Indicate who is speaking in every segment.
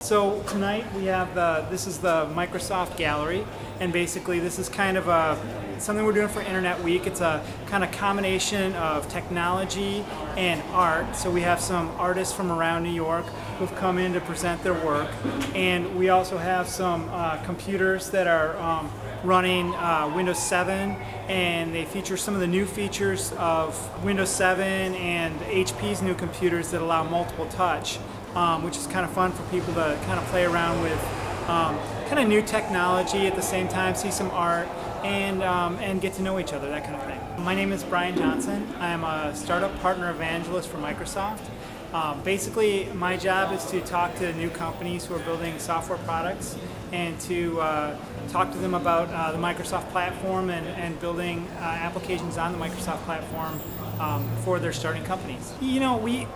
Speaker 1: So tonight we have this is the Microsoft Gallery, and basically this is kind of something we're doing for Internet Week. It's a kind of combination of technology and art. So we have some artists from around New York who've come in to present their work, and we also have some computers that are running Windows 7, and they feature some of the new features of Windows 7 and HP's new computers that allow multiple touch. Which is kind of fun for people to kind of play around with kind of new technology at the same time, see some art, and get to know each other, that kind of thing. My name is Brian Johnson. I'm a startup partner evangelist for Microsoft. Basically, my job is to talk to new companies who are building software products and to talk to them about the Microsoft platform and building applications on the Microsoft platform for their starting companies. You know, we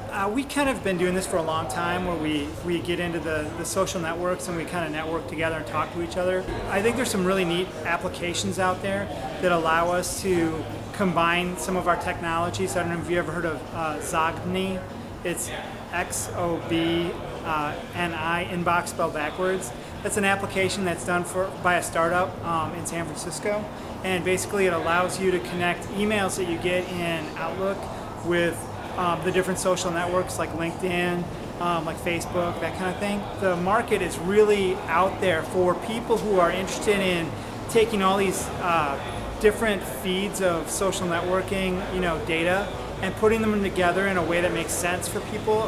Speaker 1: kind of been doing this for a long time, where we get into the social networks and we kind of network together and talk to each other. I think there's some really neat applications out there that allow us to combine some of our technologies. I don't know if you ever heard of Xobni. It's Xobni, inbox spelled backwards. That's an application that's done by a startup in San Francisco, and basically it allows you to connect emails that you get in Outlook with the different social networks like LinkedIn, like Facebook, that kind of thing. The market is really out there for people who are interested in taking all these different feeds of social networking, data, and putting them together in a way that makes sense for people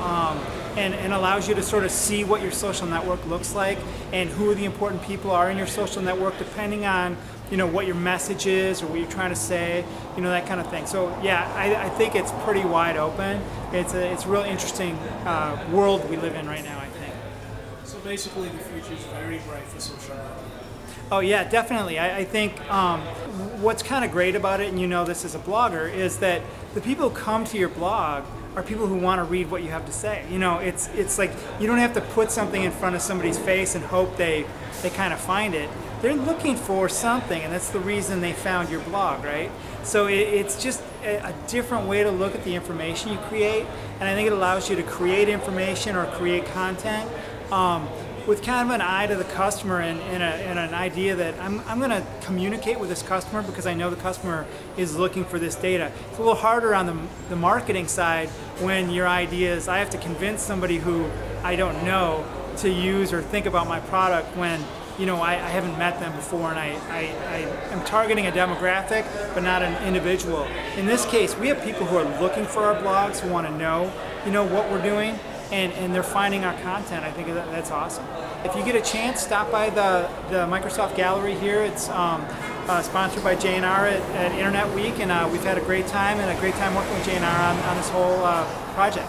Speaker 1: and allows you to sort of see what your social network looks like and who the important people are in your social network, depending on what your message is or what you're trying to say, that kind of thing. So yeah, I think it's pretty wide open. It's a real interesting world we live in right now, I think.
Speaker 2: So basically the future is very bright for social media.
Speaker 1: Oh yeah, definitely. I think what's kind of great about it, and this as a blogger, is that the people who come to your blog are people who want to read what you have to say. It's like you don't have to put something in front of somebody's face and hope they kind of find it. They're looking for something, and that's the reason they found your blog, right? So it's just a different way to look at the information you create, and I think it allows you to create information or create content with kind of an eye to the customer and an idea that I'm going to communicate with this customer because I know the customer is looking for this data. It's a little harder on the marketing side when your idea is I have to convince somebody who I don't know to use or think about my product when I haven't met them before, and I am targeting a demographic but not an individual. In this case, we have people who are looking for our blogs, who want to know what we're doing, and they're finding our content. I think that's awesome. If you get a chance, stop by the Microsoft Gallery here. It's sponsored by JNR at Internet Week, and we've had a great time working with JNR on this whole project.